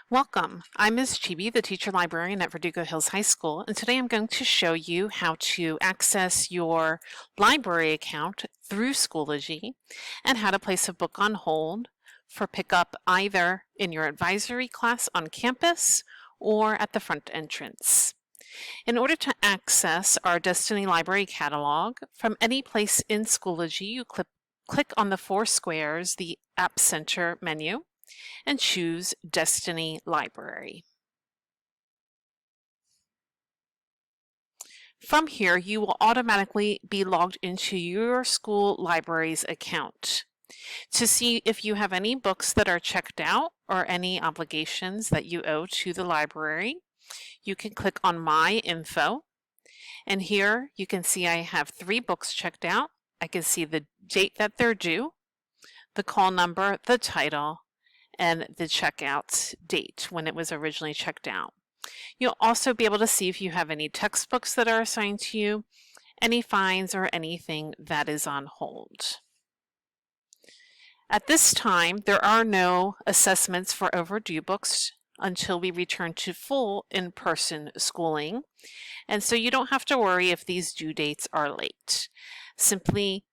Welcome. I'm Ms. Chibi, the teacher librarian at Verdugo Hills High School, and today I'm going to show you how to access your library account through Schoology and how to place a book on hold for pickup either in your advisory class on campus or at the front entrance. In order to access our Destiny Library catalog from any place in Schoology, you click on the four squares, the App Center menu, and choose Destiny Library. From here, you will automatically be logged into your school library's account. To see if you have any books that are checked out or any obligations that you owe to the library, you can click on My Info, and here you can see I have 3 books checked out. I can see the date that they're due, the call number, the title, and the checkout date when it was originally checked out. You'll also be able to see if you have any textbooks that are assigned to you, any fines, or anything that is on hold. At this time, there are no assessments for overdue books until we return to full in-person schooling, and so you don't have to worry if these due dates are late. Simply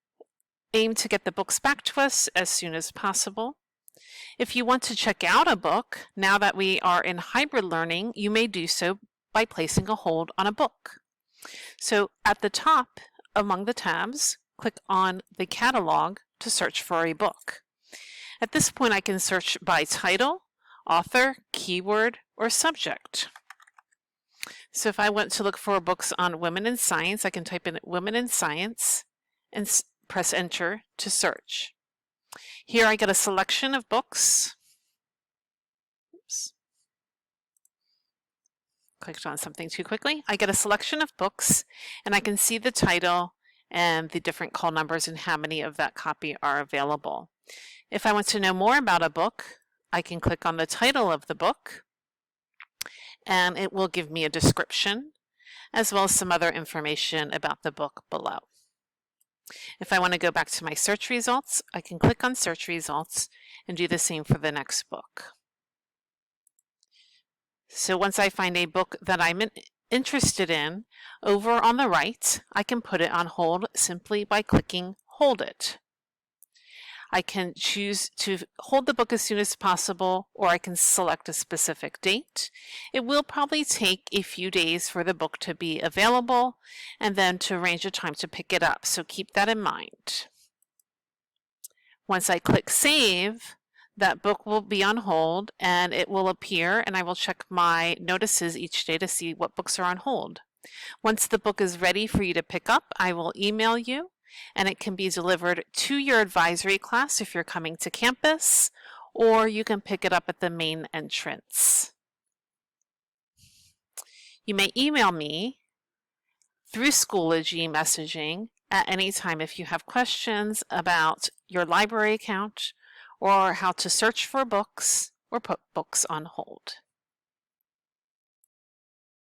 aim to get the books back to us as soon as possible. If you want to check out a book, now that we are in hybrid learning, you may do so by placing a hold on a book. So at the top, among the tabs, click on the catalog to search for a book. At this point, I can search by title, author, keyword, or subject. So if I want to look for books on women in science, I can type in women in science and press enter to search. Here I get a selection of books. Oops. Clicked on something too quickly. I get a selection of books and I can see the title and the different call numbers and how many of that copy are available. If I want to know more about a book, I can click on the title of the book and it will give me a description as well as some other information about the book below. If I want to go back to my search results, I can click on search results and do the same for the next book. So once I find a book that I'm interested in, over on the right, I can put it on hold simply by clicking Hold It. I can choose to hold the book as soon as possible, or I can select a specific date. It will probably take a few days for the book to be available and then to arrange a time to pick it up, so keep that in mind. Once I click Save, that book will be on hold and it will appear, and I will check my notices each day to see what books are on hold. Once the book is ready for you to pick up, I will email you, and it can be delivered to your advisory class if you're coming to campus, or you can pick it up at the main entrance. You may email me through Schoology messaging at any time if you have questions about your library account or how to search for books or put books on hold.